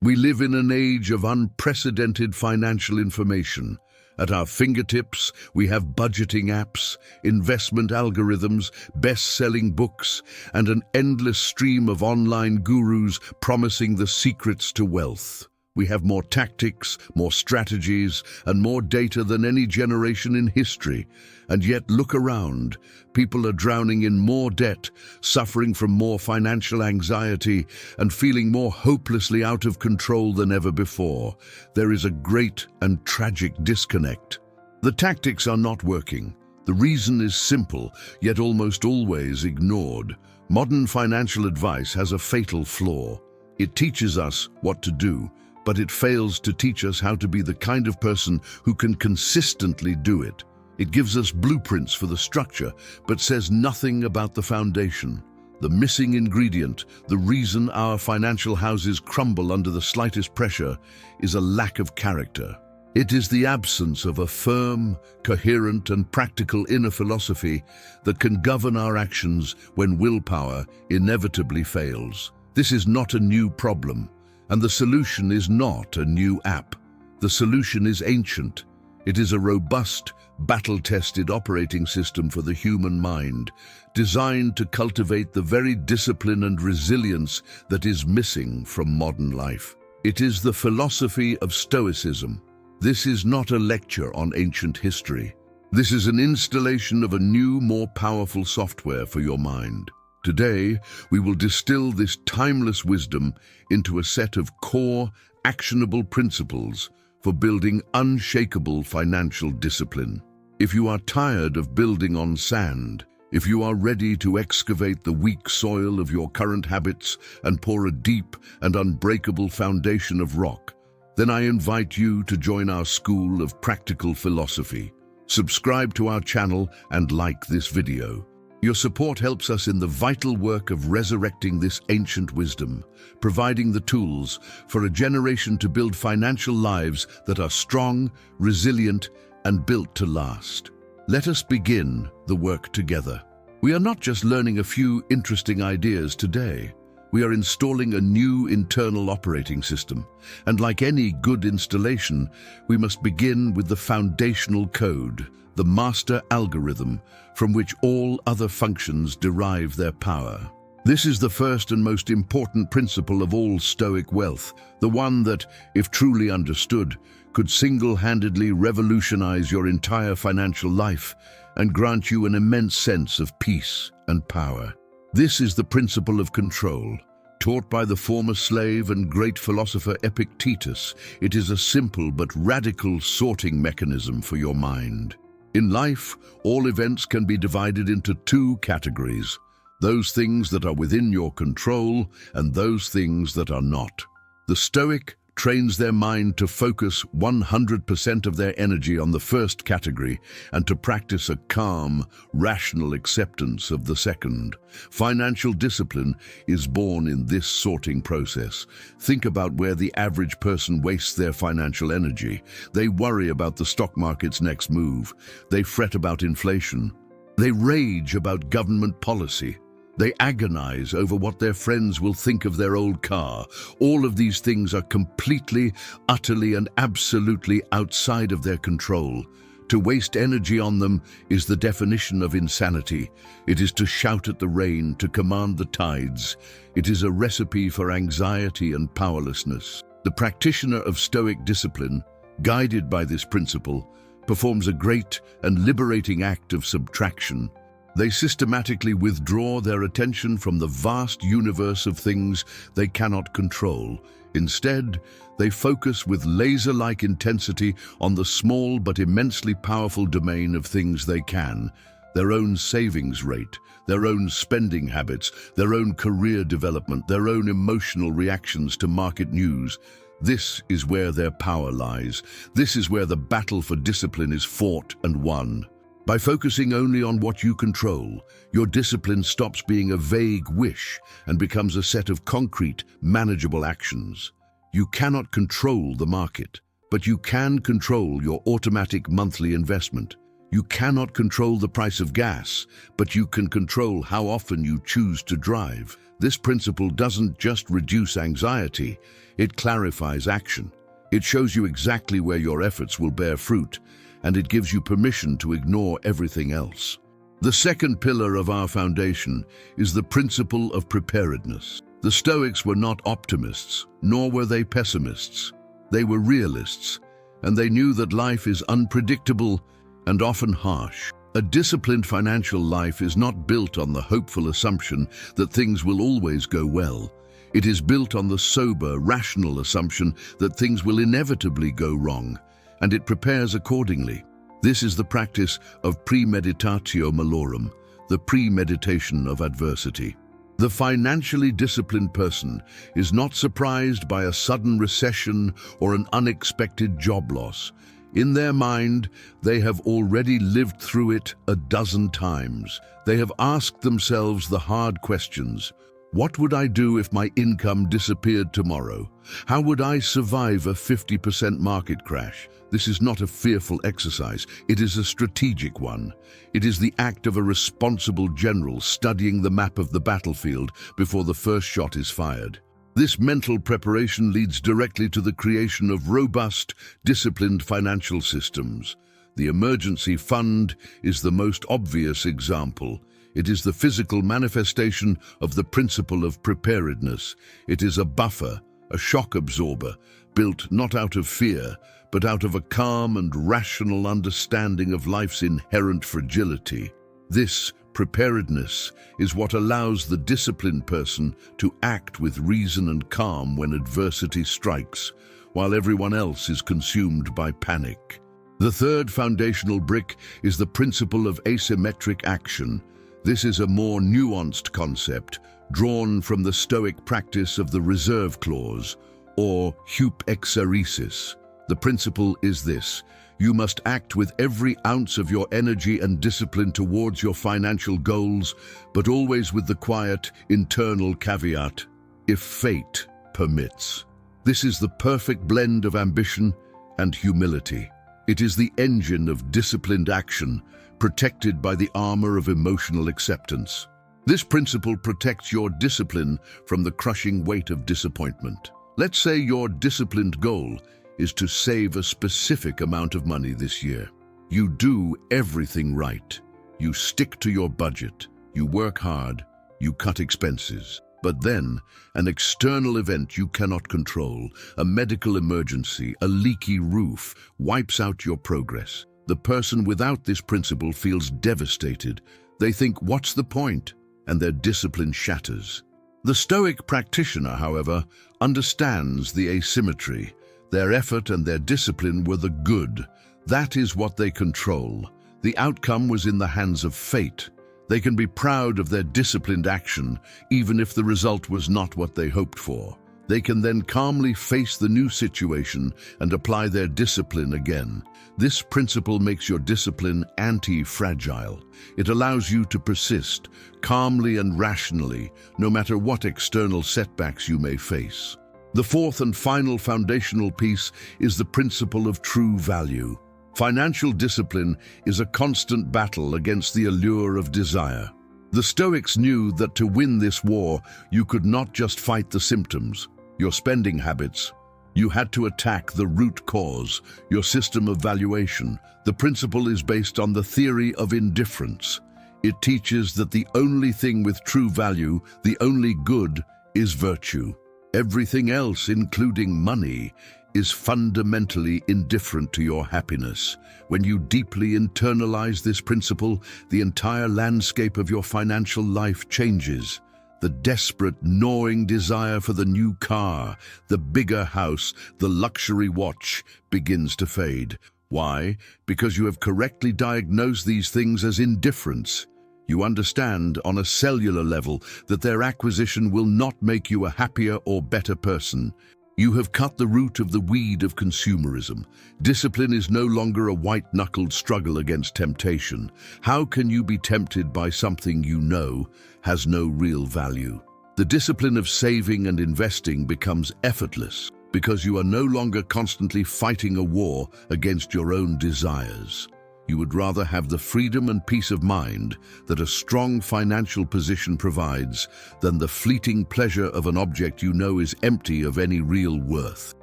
We live in an age of unprecedented financial information. At our fingertips, we have budgeting apps, investment algorithms, best-selling books, and an endless stream of online gurus promising the secrets to wealth. We have more tactics, more strategies, and more data than any generation in history. And yet, look around. People are drowning in more debt, suffering from more financial anxiety, and feeling more hopelessly out of control than ever before. There is a great and tragic disconnect. The tactics are not working. The reason is simple, yet almost always ignored. Modern financial advice has a fatal flaw. It teaches us what to do, but it fails to teach us how to be the kind of person who can consistently do it. It gives us blueprints for the structure, but says nothing about the foundation. The missing ingredient, the reason our financial houses crumble under the slightest pressure, is a lack of character. It is the absence of a firm, coherent, and practical inner philosophy that can govern our actions when willpower inevitably fails. This is not a new problem. And the solution is not a new app. The solution is ancient. It is a robust, battle-tested operating system for the human mind, designed to cultivate the very discipline and resilience that is missing from modern life. It is the philosophy of Stoicism. This is not a lecture on ancient history. This is an installation of a new, more powerful software for your mind. Today, we will distill this timeless wisdom into a set of core, actionable principles for building unshakable financial discipline. If you are tired of building on sand, if you are ready to excavate the weak soil of your current habits and pour a deep and unbreakable foundation of rock, then I invite you to join our school of practical philosophy. Subscribe to our channel and like this video. Your support helps us in the vital work of resurrecting this ancient wisdom, providing the tools for a generation to build financial lives that are strong, resilient, and built to last. Let us begin the work together. We are not just learning a few interesting ideas today. We are installing a new internal operating system, and like any good installation, we must begin with the foundational code, the master algorithm from which all other functions derive their power. This is the first and most important principle of all Stoic wealth, the one that, if truly understood, could single-handedly revolutionize your entire financial life and grant you an immense sense of peace and power. This is the principle of control. Taught by the former slave and great philosopher Epictetus, it is a simple but radical sorting mechanism for your mind. In life, all events can be divided into two categories: those things that are within your control and those things that are not. The Stoic trains their mind to focus 100% of their energy on the first category and to practice a calm, rational acceptance of the second. Financial discipline is born in this sorting process. Think about where the average person wastes their financial energy. They worry about the stock market's next move. They fret about inflation. They rage about government policy. They agonize over what their friends will think of their old car. All of these things are completely, utterly, and absolutely outside of their control. To waste energy on them is the definition of insanity. It is to shout at the rain, to command the tides. It is a recipe for anxiety and powerlessness. The practitioner of Stoic discipline, guided by this principle, performs a great and liberating act of subtraction. They systematically withdraw their attention from the vast universe of things they cannot control. Instead, they focus with laser-like intensity on the small but immensely powerful domain of things they can: their own savings rate, their own spending habits, their own career development, their own emotional reactions to market news. This is where their power lies. This is where the battle for discipline is fought and won. By focusing only on what you control, your discipline stops being a vague wish and becomes a set of concrete, manageable actions. You cannot control the market, but you can control your automatic monthly investment. You cannot control the price of gas, but you can control how often you choose to drive. This principle doesn't just reduce anxiety, it clarifies action. It shows you exactly where your efforts will bear fruit, and it gives you permission to ignore everything else. The second pillar of our foundation is the principle of preparedness. The Stoics were not optimists, nor were they pessimists. They were realists, and they knew that life is unpredictable and often harsh. A disciplined financial life is not built on the hopeful assumption that things will always go well. It is built on the sober, rational assumption that things will inevitably go wrong, and it prepares accordingly. This is the practice of premeditatio malorum, the premeditation of adversity. The financially disciplined person is not surprised by a sudden recession or an unexpected job loss. In their mind, they have already lived through it a dozen times. They have asked themselves the hard questions. What would I do if my income disappeared tomorrow? How would I survive a 50% market crash? This is not a fearful exercise, it is a strategic one. It is the act of a responsible general studying the map of the battlefield before the first shot is fired. This mental preparation leads directly to the creation of robust, disciplined financial systems. The emergency fund is the most obvious example. It is the physical manifestation of the principle of preparedness. It is a buffer, a shock absorber, built not out of fear, but out of a calm and rational understanding of life's inherent fragility. This preparedness is what allows the disciplined person to act with reason and calm when adversity strikes, while everyone else is consumed by panic. The third foundational brick is the principle of asymmetric action. This is a more nuanced concept, drawn from the Stoic practice of the reserve clause, or hup exeresis. The principle is this: you must act with every ounce of your energy and discipline towards your financial goals, but always with the quiet, internal caveat, if fate permits. This is the perfect blend of ambition and humility. It is the engine of disciplined action, protected by the armor of emotional acceptance. This principle protects your discipline from the crushing weight of disappointment. Let's say your disciplined goal is to save a specific amount of money this year. You do everything right. You stick to your budget. You work hard. You cut expenses. But then, an external event you cannot control, a medical emergency, a leaky roof, wipes out your progress. The person without this principle feels devastated. They think, what's the point? And their discipline shatters. The Stoic practitioner, however, understands the asymmetry. Their effort and their discipline were the good. That is what they control. The outcome was in the hands of fate. They can be proud of their disciplined action, even if the result was not what they hoped for. They can then calmly face the new situation and apply their discipline again. This principle makes your discipline anti-fragile. It allows you to persist calmly and rationally, no matter what external setbacks you may face. The fourth and final foundational piece is the principle of true value. Financial discipline is a constant battle against the allure of desire. The Stoics knew that to win this war, you could not just fight the symptoms, your spending habits. You had to attack the root cause, your system of valuation. The principle is based on the theory of indifference. It teaches that the only thing with true value, the only good, is virtue. Everything else, including money, is fundamentally indifferent to your happiness. When you deeply internalize this principle, the entire landscape of your financial life changes. The desperate, gnawing desire for the new car, the bigger house, the luxury watch begins to fade. Why? Because you have correctly diagnosed these things as indifference. You understand on a cellular level that their acquisition will not make you a happier or better person. You have cut the root of the weed of consumerism. Discipline is no longer a white-knuckled struggle against temptation. How can you be tempted by something you know has no real value? The discipline of saving and investing becomes effortless because you are no longer constantly fighting a war against your own desires. You would rather have the freedom and peace of mind that a strong financial position provides than the fleeting pleasure of an object you know is empty of any real worth.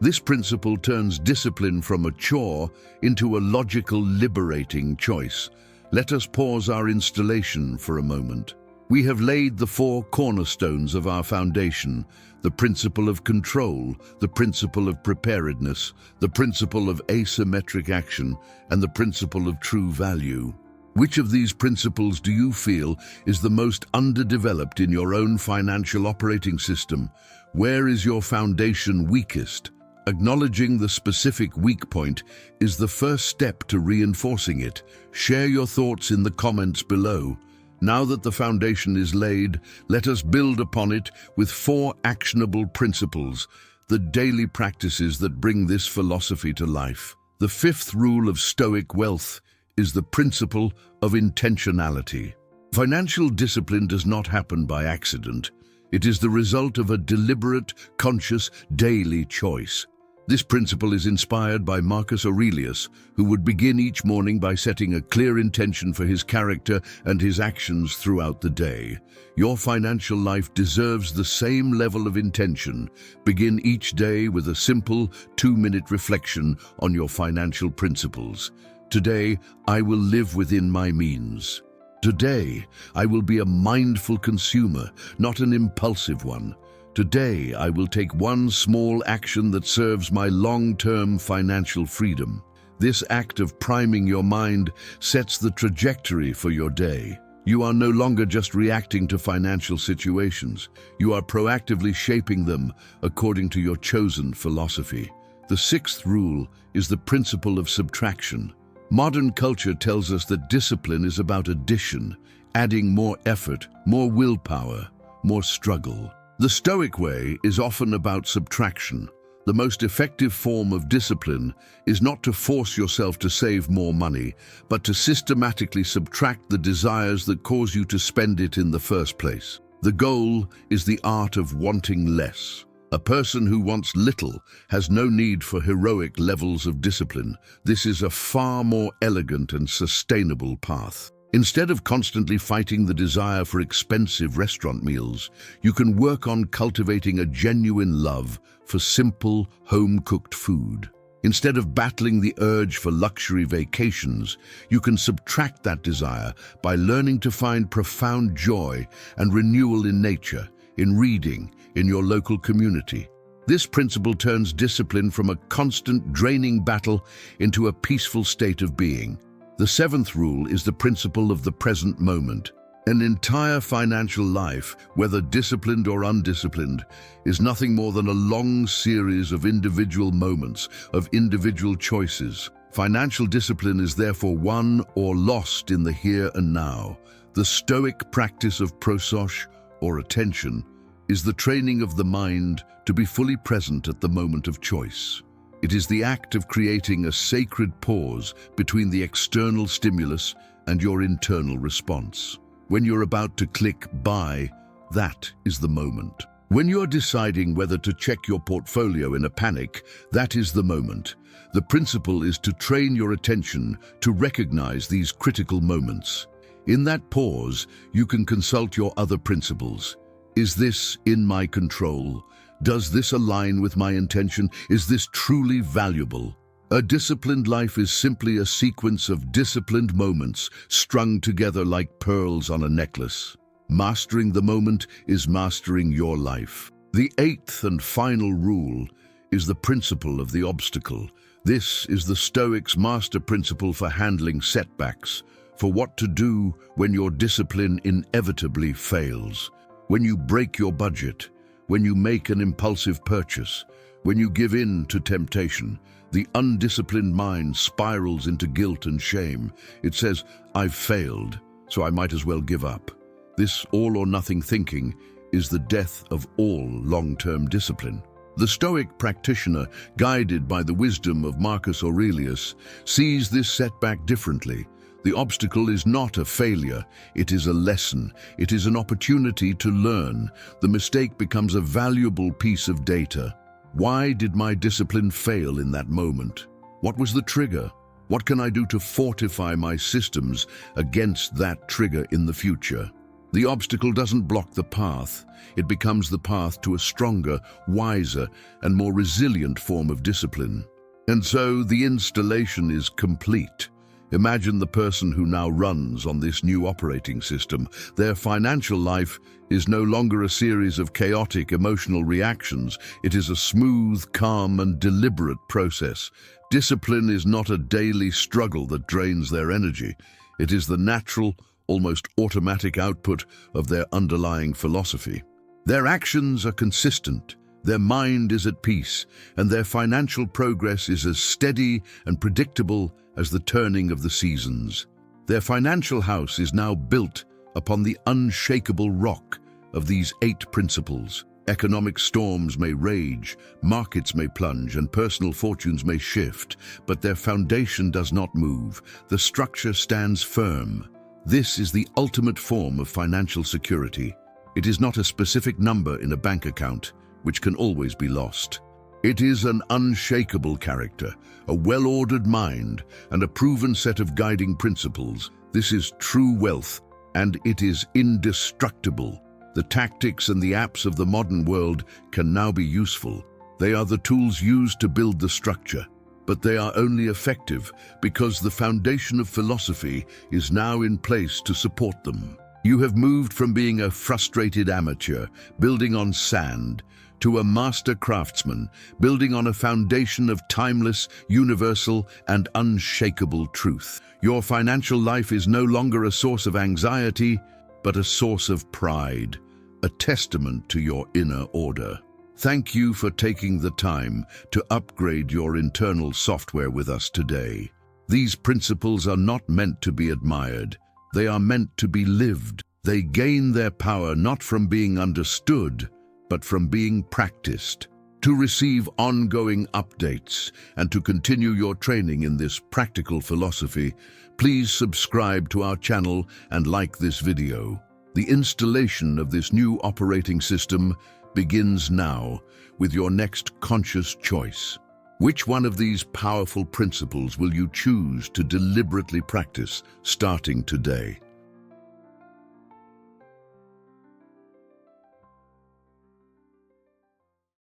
This principle turns discipline from a chore into a logical, liberating choice. Let us pause our installation for a moment. We have laid the four cornerstones of our foundation: the principle of control, the principle of preparedness, the principle of asymmetric action, and the principle of true value. Which of these principles do you feel is the most underdeveloped in your own financial operating system? Where is your foundation weakest? Acknowledging the specific weak point is the first step to reinforcing it. Share your thoughts in the comments below. Now that the foundation is laid, let us build upon it with 4 actionable principles, the daily practices that bring this philosophy to life. The 5th rule of Stoic Wealth is the principle of intentionality. Financial discipline does not happen by accident. It is the result of a deliberate, conscious, daily choice. This principle is inspired by Marcus Aurelius, who would begin each morning by setting a clear intention for his character and his actions throughout the day. Your financial life deserves the same level of intention. Begin each day with a simple 2-minute reflection on your financial principles. Today, I will live within my means. Today, I will be a mindful consumer, not an impulsive one. Today, I will take one small action that serves my long-term financial freedom. This act of priming your mind sets the trajectory for your day. You are no longer just reacting to financial situations. You are proactively shaping them according to your chosen philosophy. The 6th rule is the principle of subtraction. Modern culture tells us that discipline is about addition, adding more effort, more willpower, more struggle. The Stoic way is often about subtraction. The most effective form of discipline is not to force yourself to save more money, but to systematically subtract the desires that cause you to spend it in the first place. The goal is the art of wanting less. A person who wants little has no need for heroic levels of discipline. This is a far more elegant and sustainable path. Instead of constantly fighting the desire for expensive restaurant meals, you can work on cultivating a genuine love for simple, home-cooked food. Instead of battling the urge for luxury vacations, you can subtract that desire by learning to find profound joy and renewal in nature, in reading, in your local community. This principle turns discipline from a constant, draining battle into a peaceful state of being. The 7th rule is the principle of the present moment. An entire financial life, whether disciplined or undisciplined, is nothing more than a long series of individual moments, of individual choices. Financial discipline is therefore won or lost in the here and now. The Stoic practice of prosperous, or attention, is the training of the mind to be fully present at the moment of choice. It is the act of creating a sacred pause between the external stimulus and your internal response. When you're about to click buy, that is the moment. When you're deciding whether to check your portfolio in a panic, that is the moment. The principle is to train your attention to recognize these critical moments. In that pause, you can consult your other principles. Is this in my control? Does this align with my intention? Is this truly valuable? A disciplined life is simply a sequence of disciplined moments strung together like pearls on a necklace. Mastering the moment is mastering your life. The 8th and final rule is the principle of the obstacle. This is the Stoics' master principle for handling setbacks, for what to do when your discipline inevitably fails. When you break your budget, when you make an impulsive purchase, when you give in to temptation, the undisciplined mind spirals into guilt and shame. It says, I've failed, so I might as well give up. This all-or-nothing thinking is the death of all long-term discipline. The Stoic practitioner, guided by the wisdom of Marcus Aurelius, sees this setback differently. The obstacle is not a failure, it is a lesson. It is an opportunity to learn. The mistake becomes a valuable piece of data. Why did my discipline fail in that moment? What was the trigger? What can I do to fortify my systems against that trigger in the future? The obstacle doesn't block the path. It becomes the path to a stronger, wiser, and more resilient form of discipline. And so the installation is complete. Imagine the person who now runs on this new operating system. Their financial life is no longer a series of chaotic emotional reactions. It is a smooth, calm, and deliberate process. Discipline is not a daily struggle that drains their energy. It is the natural, almost automatic output of their underlying philosophy. Their actions are consistent, their mind is at peace, and their financial progress is as steady and predictable as the turning of the seasons. Their financial house is now built upon the unshakable rock of these 8 principles. Economic storms may rage, markets may plunge, and personal fortunes may shift, but their foundation does not move. The structure stands firm. This is the ultimate form of financial security. It is not a specific number in a bank account, which can always be lost. It is an unshakable character, a well-ordered mind, and a proven set of guiding principles. This is true wealth, and it is indestructible. The tactics and the apps of the modern world can now be useful. They are the tools used to build the structure, but they are only effective because the foundation of philosophy is now in place to support them. You have moved from being a frustrated amateur, building on sand, to a master craftsman, building on a foundation of timeless, universal, and unshakable truth. Your financial life is no longer a source of anxiety, but a source of pride, a testament to your inner order. Thank you for taking the time to upgrade your internal software with us today. These principles are not meant to be admired. They are meant to be lived. They gain their power not from being understood, but from being practiced. To receive ongoing updates and to continue your training in this practical philosophy, please subscribe to our channel and like this video. The installation of this new operating system begins now with your next conscious choice. Which one of these powerful principles will you choose to deliberately practice starting today?